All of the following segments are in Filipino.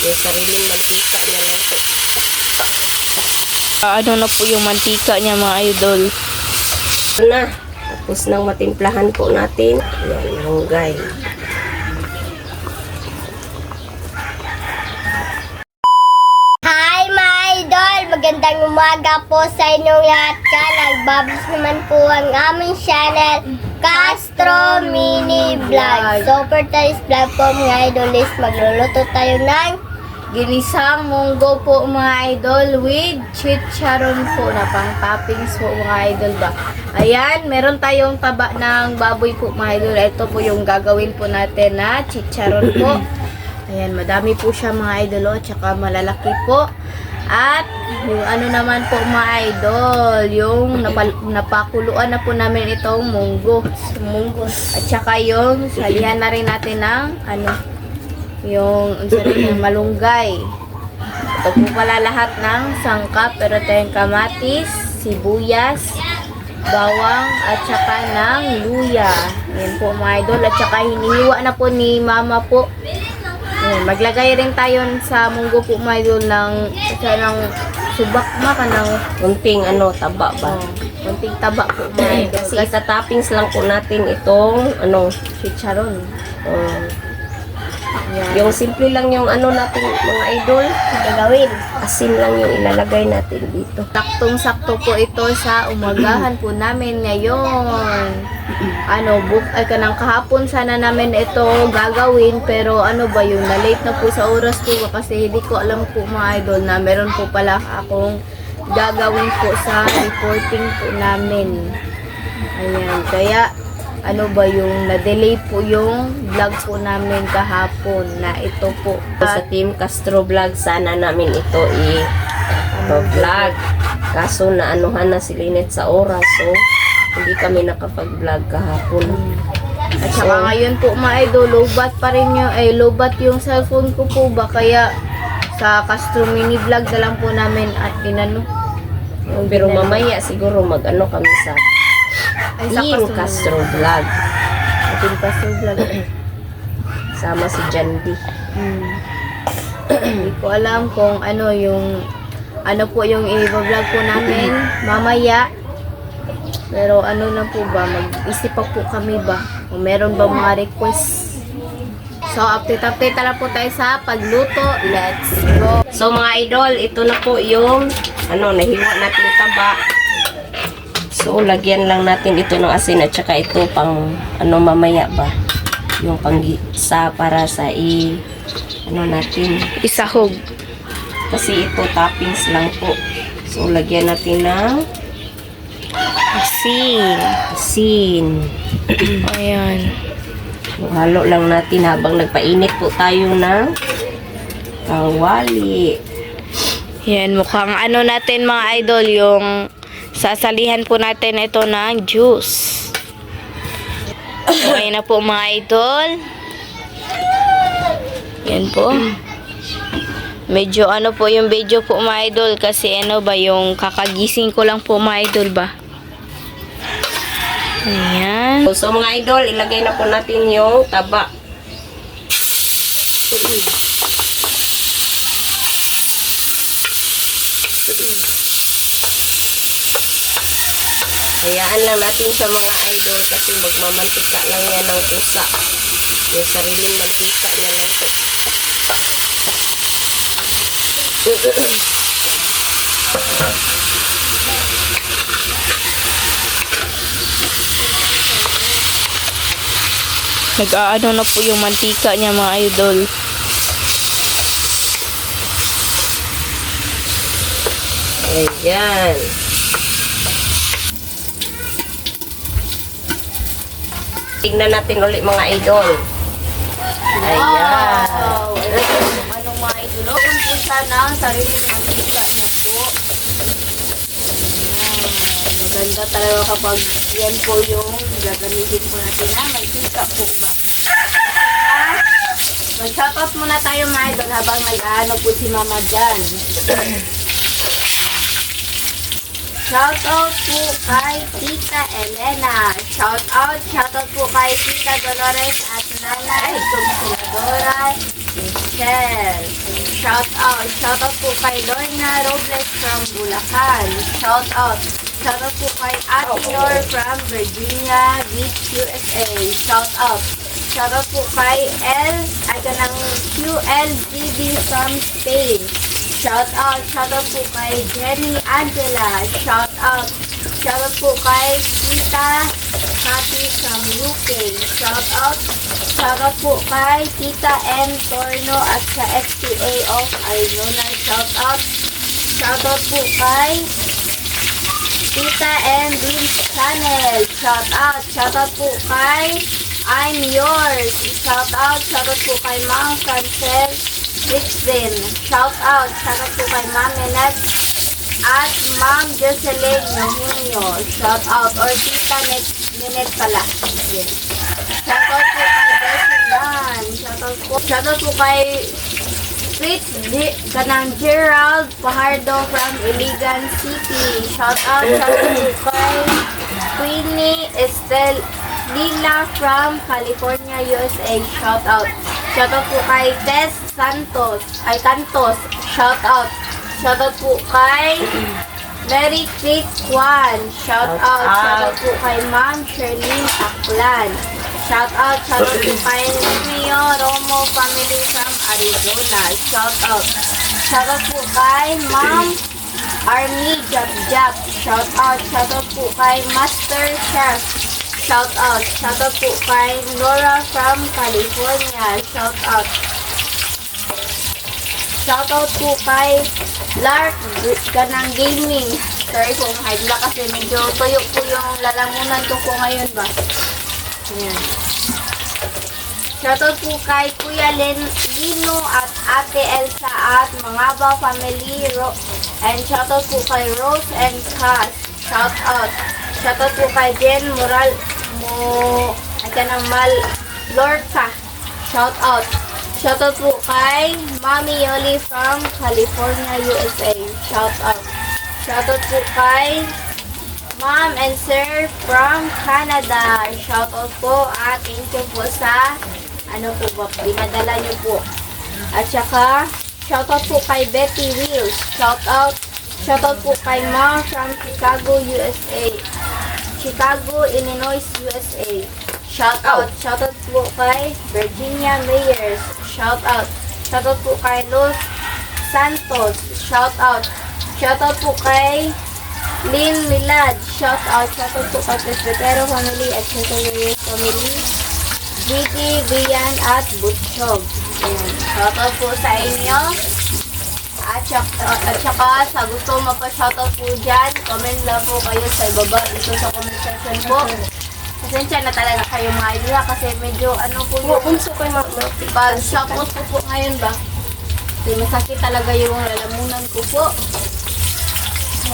Yung sariling mantika niya lang po. Ano na po yung mantika niya mga idol. Ito na. Tapos nang matimplahan po natin. Yan, malunggay. Hi mga idol! Magandang umaga po sa inyong lahat ka. Nagbablis naman po ang aming channel, Castro Mini Vlog. So for today's vlog po mga idol is magluluto tayo ng Ginisang munggo po mga idol with chicharon po na pang toppings po mga idol ba. Ayan, meron tayong taba ng baboy po mga idol. Ito po yung gagawin po natin na chicharon po. Ayan, madami po siya mga idol, tsaka malalaki po. At yung ano naman po mga idol, yung napakuluan na po namin itong munggo. At tsaka yung salihan na rin natin ng yung malunggay. Ito po pala lahat ng sangkap, pero tayong kamatis, sibuyas, bawang, at saka ng luya. Yan po mga idol. At saka hinihiwa na po ni mama po. Yan, maglagay rin tayo sa munggo po mga idol ng subak ng Kunting taba ba? konting taba po mga idol. Kasi itatoppings lang po natin itong Chicharon. Yan. yung simple lang yung natin mga idol. gagawin. Asin lang yung ilalagay natin dito. Saktong-sakto po ito sa umagahan po namin ngayon. Kanang kahapon sana namin ito gagawin, pero na-late na po sa oras ko kasi hindi ko alam po mga idol na meron po pala akong gagawin po sa reporting po namin. Ayan, kaya na-delay po yung vlog po namin kahapon na ito po. Sa Team Castro Vlog, sana namin ito vlog. Kaso naanuhan na si Lynette sa oras, so hindi kami nakapag-vlog kahapon. At saka ngayon po mga idol, lobat pa rin lobat yung cellphone ko po ba, kaya sa Castro Mini Vlog na lang po namin at Pero mamaya siguro kami sa Team Castro Vlog. Team Castro Vlog. Sama si Jandy. Hindi ko alam kung yung po yung i-vlog po namin mamaya. Pero na po ba, mag-isip pa po kami ba kung meron ba mga request. So update na lang po tayo sa pagluto. Let's go. So mga idol, ito na po yung nahiwa natin taba. So lagyan lang natin ito ng asin at saka ito pang mamaya ba yung panggisa para sa natin Isahog. kasi ito toppings lang po. So lagyan natin ng asin. Ayan. Halo lang natin habang nagpainit po tayo ng kawali. Yan, mukhang natin mga idol, yung sasalihan po natin ito ng juice. Okay na po mga idol. Yan po. Medyo po yung video po mga idol, kasi yung kakagising ko lang po mga idol ba. Ayan. So mga idol, ilagay na po natin yung taba. Hayaan lang natin sa mga idol kasi magmamantika lang yan ng kusa. Yung sariling mantika niya lang po. Nag-aano na po yung mantika niya mga idol. Ayan. Tignan natin ulit mga idol. Ayan. Wow! Anong mga idol? Kung po siya ng sariling mantika niya po. Ayan. Maganda talaga kapag yan po yung gagamitin po natin na mantika po ba. Mag-shoutout muna tayo mga idol habang nag-ano po si mama dyan. Shoutout po kay Tita Elena. Shoutout po kay Tita Dolores at Nanay Consoladora Michelle. Shout out. Shout out po kay Lorna Robles from Bulacan. Shout out. Shout out po kay Ate Nor from Virginia Beach, USA. Shout out. Shout out po kay QLGB from Spain. Shout out po kay Jenny Angela. Shout out po kay Tita Cathy from UK. Shout out po kay Tita M. Torno at sa FTA of Arizona. Shout out po kay Tita M. Beans Channel. Shout out po kay I'm Yours. Shout out po kay Ma'am Francel Rixden. Shout out po kay Ma'am Menet at Ma'am Jocelyn Nohunyo. Shout out or Tita Menet pala. Yes. Shout out po kay Besilan. Shout out po kay Fritz Kanang Gerald Pajardo from Iligan City. Shout out po kay Queenie Estelle Lila from California, USA. Shout out po kay Tess Santos. Shout out po kay Mary Kate Juan. Shout out po kay Ma'am Sherlyn Aklan. Shout out po kay Mio Romo family from Arizona. Shout out po kay Ma'am Army Jap. Shout out po kay Master Chef. Shout out po kay Nora from California. Shout out po kay Lark Ganang Gaming. Sorry po, mahidla kasi medyo tuyo po yung lalamunan ko po ngayon ba. Ayan. Shout out po kay Kuya Lino at Ate Elsa at mga ba family. And shout out po kay Rose and Cass. Shout out po kay Jen Lorca. Shout out po kay Mami Yoli from California, USA. Shout out po kay Mom and Sir from Canada. Shout out po at thank you po sa pinadala niyo po. At saka shout out po kay Betty Wills. Shout out po kay Mom from Chicago, Illinois, USA. Shout out po kay Virginia Mayers. Shout out po kay Los Santos. Shout out po kay Lynn Milad. Shout out po kay Presbytero family at Secretary family. Didi, Bian at Butchog. Shout out po sa inyo. At saka sa gusto mapa-shoutout po dyan, comment lang po kayo sa ibaba dito sa comment section po. Pasensya na talaga kayo mga idol kasi medyo po yung pag shoutout po ngayon ba. Kasi masakit talaga yung lalamunan ko po.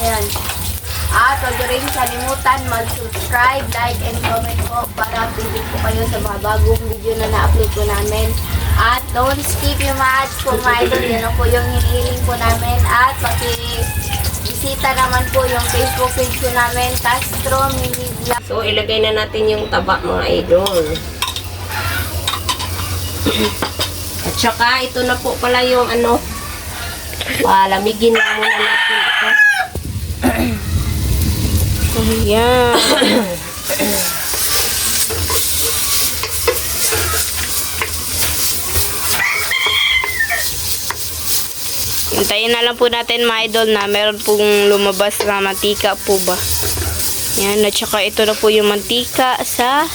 Ayan. At huwag rin kalimutan mag-subscribe, like, and comment po para updated po kayo sa mga bagong video na na-upload po namin. At don't skip yung mga ads po mga idol. Yan po yung hinihiling po namin. At paki-bisita naman po yung Facebook page po namin, Castro Mini Vlog. So, ilagay na natin yung taba mga idol. At saka, ito na po pala yung palamigin na muna natin ito. Ayan. Hintayin na lang po natin mga idol na meron pong lumabas na mantika po ba. Yan, at saka ito na po yung mantika sa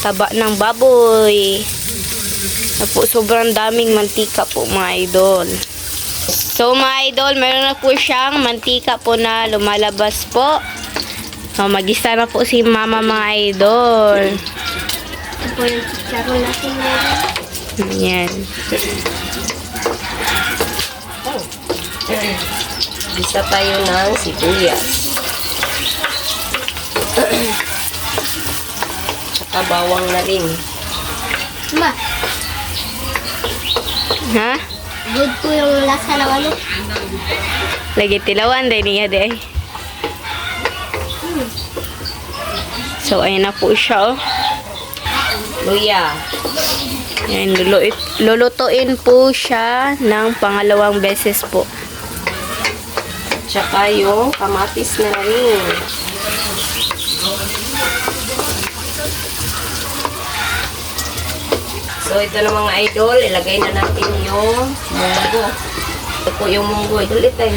taba ng baboy. Na po, sobrang daming mantika po mga idol. So mga idol, meron na po siyang mantika po na lumalabas po. So, mag-isa na po si mama mga idol. Ito po yung chicharon natin ngayon. Yan. Isa tayo ng sibuyas. Saka bawang na rin. Ma, Ha? good po yung lasa ng Lagi tilawan din niya de. So, ayun na po siya, oh. Luya. Yan, lulutuin po siya ng pangalawang beses po. Tsaka yung kamatis na rin. So, ito na mga idol. Ilagay na natin yung munggo. Ito po yung munggo. Idol, ito eh.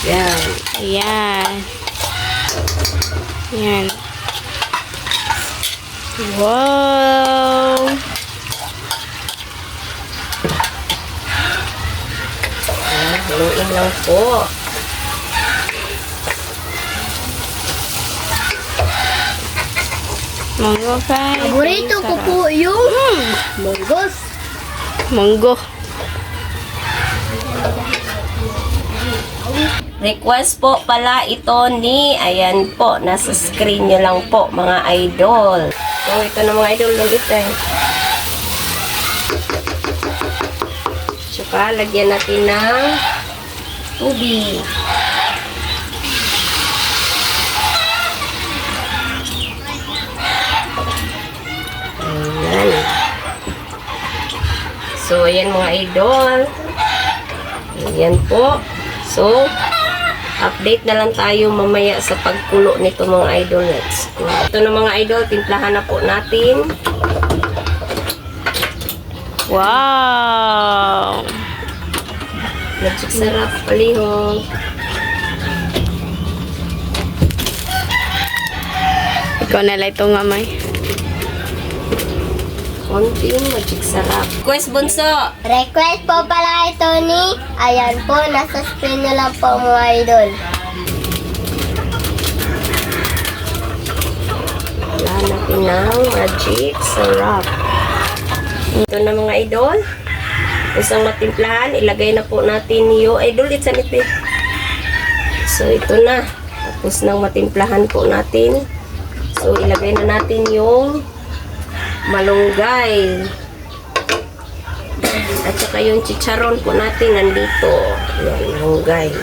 Yan. Ayan. Yan. Wow! Yan, haluin lang po. Manggo fry. Paborito ko po yung munggos. Manggo. Request po pala ito ni, ayan po, nasa screen nyo lang po, mga idol. So, ito na mga idol ulit eh. Tsaka, lagyan natin ng tubig. Ayan. So, ayan mga idol. Ayan po. So, update na lang tayo mamaya sa pagkulo nito mga idol. Let's go. Ito na mga idol, timplahan na po natin. Wow! Medyo sarap, palihog. Ikaw na lang itong amay. Konting magic sarap. Quest bunso! Request po pala ito ni, ayan po, nasa screen nyo lang po mga idol. Wala natin ng magic sarap. Ito na mga idol. Isang matimplahan, ilagay na po natin yung idol, it's a nipid. So, ito na. Tapos nang matimplahan po natin. So, ilagay na natin yung malunggay. At saka yung chicharon po natin nandito. Yan, malunggay.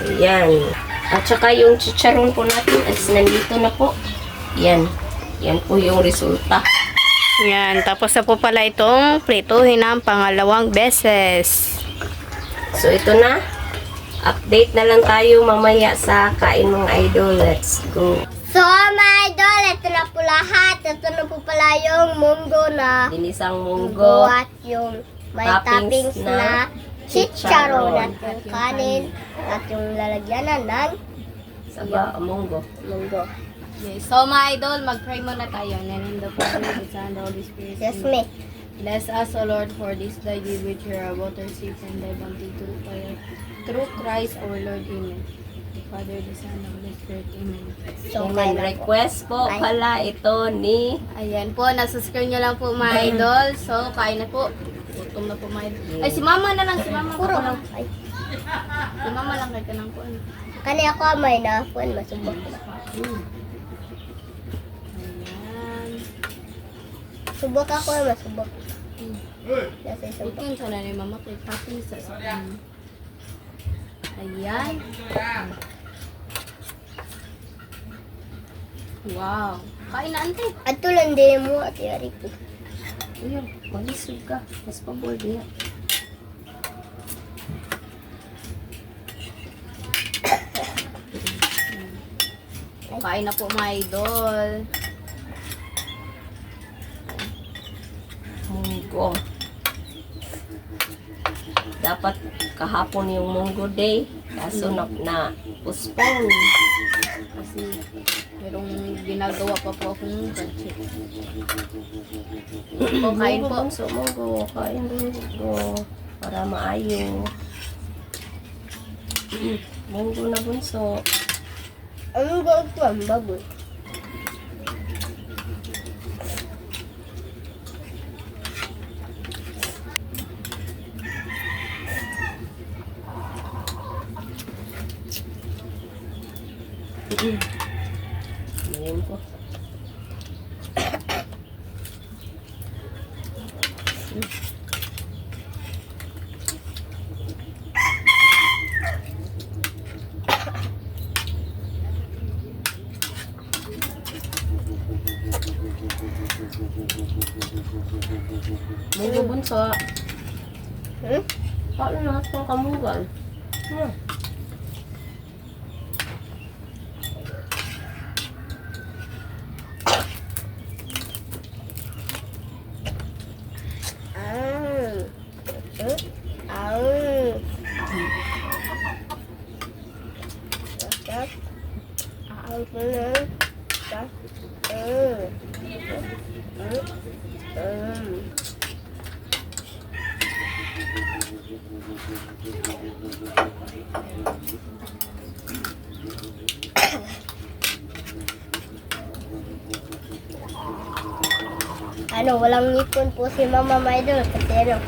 Ayan. At saka yung chicharon po natin as nandito na po. Yan. Yan po yung resulta. Yan. Tapos na po pala itong prituhin ng pangalawang beses. So, ito na. Update na lang tayo mamaya sa kain mga idol. Let's go. So mga idol, ito na po lahat. Ito na po pala yung munggo na Ginisang munggo. at yung may Toppings toppings na na chicharon chicharon. at yung kanin at yung lalagyanan ng Saba, munggo. munggo. Okay, so mga idol, mag-pray muna tayo. And in the Father, the Son, the Holy Spirit. Yes, me. Bless us, O Lord, for this thy gift which we are about to receive from thy bounty through Christ our Lord. Amen. The Father, the Son, the Holy Spirit. Amen. So, Amen. kaya na po. Request po Ay. pala ito ni Ayan po, nasa screen nyo lang po mga idol. So, kain na po. Gutom na po mga idol. Ay, si Mama na lang, si Mama. Puro. Ako lang. Ay, Si Mama lang kahit ka ng po. kani ako may na phone, masubok ko na. Ayan. Subok ako, masubok. Nasa isang Bukin sa ni Mama kay Papi sa sakyan. Ayan. Wow. Kain na, ante. At tulan din mo at yari ko. Ayun, malisod ka. Mas pabol diya. Kain na po mga idol. Munggo. Dapat kahapon yung munggo day. Kaso na postpone. Kasi merong ginagawa pa po akong budget. O, kain Munggo, po. bunso, munggo. Kain munggo. Para maayo. Munggo na bunso. Ang gawag ko, ang baboy. Ayun po. Munggo bunso. Hmm? Paano na itong kamugal? Ah. Ah. Stop. Stop. Ano, walang ngipon po si Mama Maidol kasi ano,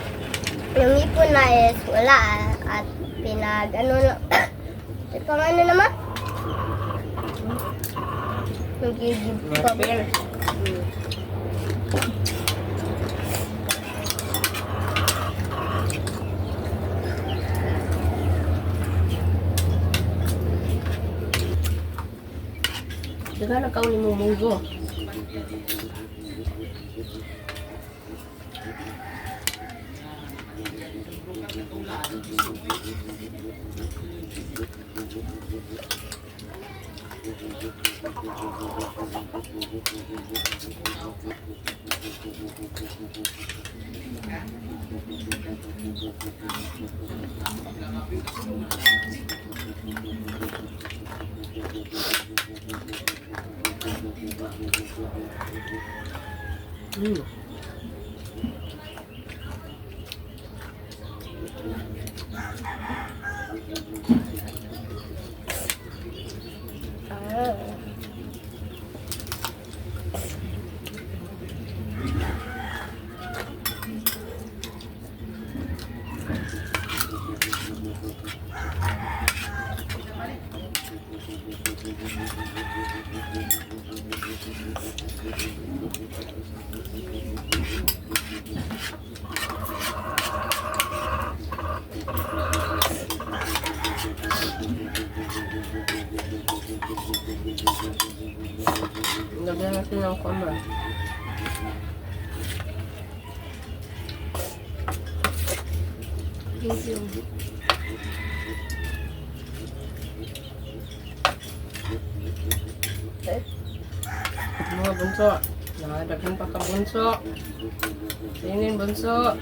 yung ngipon na is wala at pinag ano na pang ano naman? Nagigib pa ba? Napil. Diba nagkauli mo munggo? Ah. Lagyan natin ng kama. Thank you. Mga bunso. Nakadaghan pa ka bunso. Sinin bunso.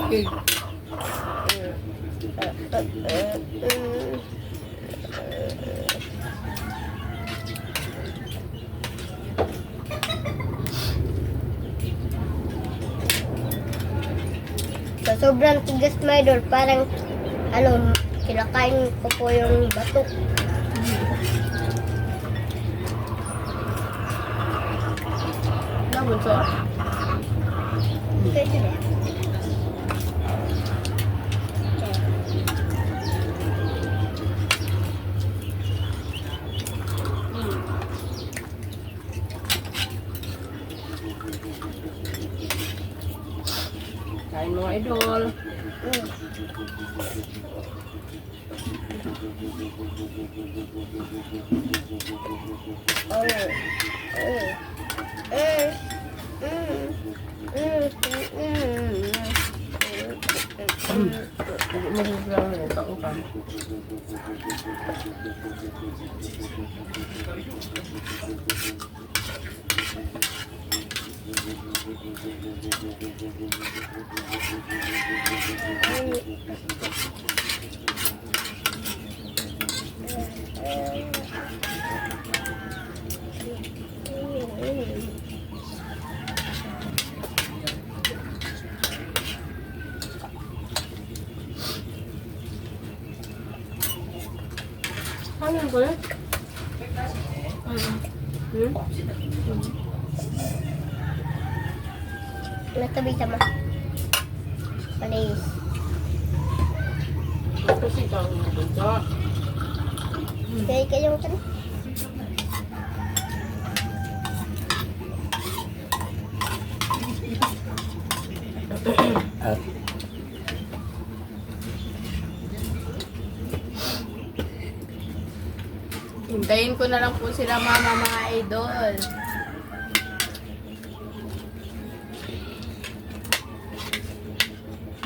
Okay. Sa sobrang tigas my idol, parang ano, kinakain ko po yung bato. Na bunso. Pwede na. Kain mga idol. Hindi mo lang rin ito. Ano ba? Natabi sama. Palis. Kasi kang nabunta. Kaya kayong kan. Hintayin ko na lang po sila mama mga idol.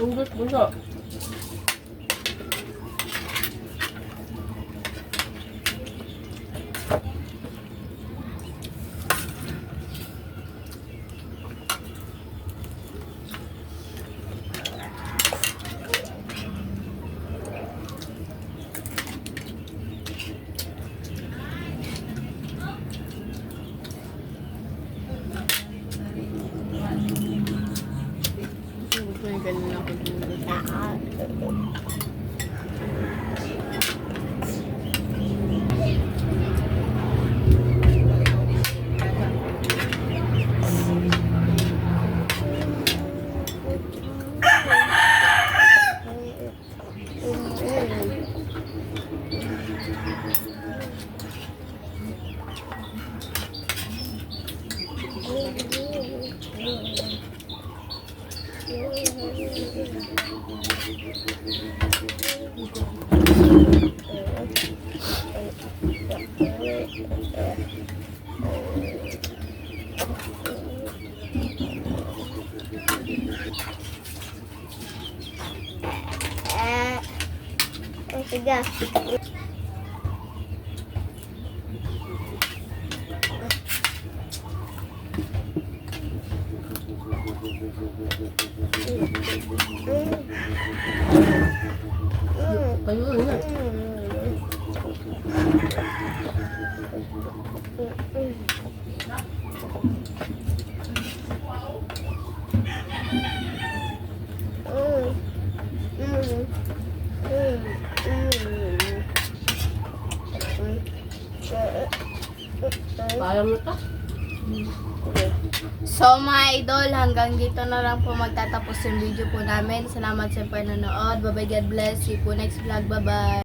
Bunso. May ganun ako dito. Sige. Kayo na. Kaya mo ka? So mga idol, hanggang dito na lang po magtatapos yung video po namin. Salamat sa panonood. Bye bye, God bless. See you po next vlog. Bye bye.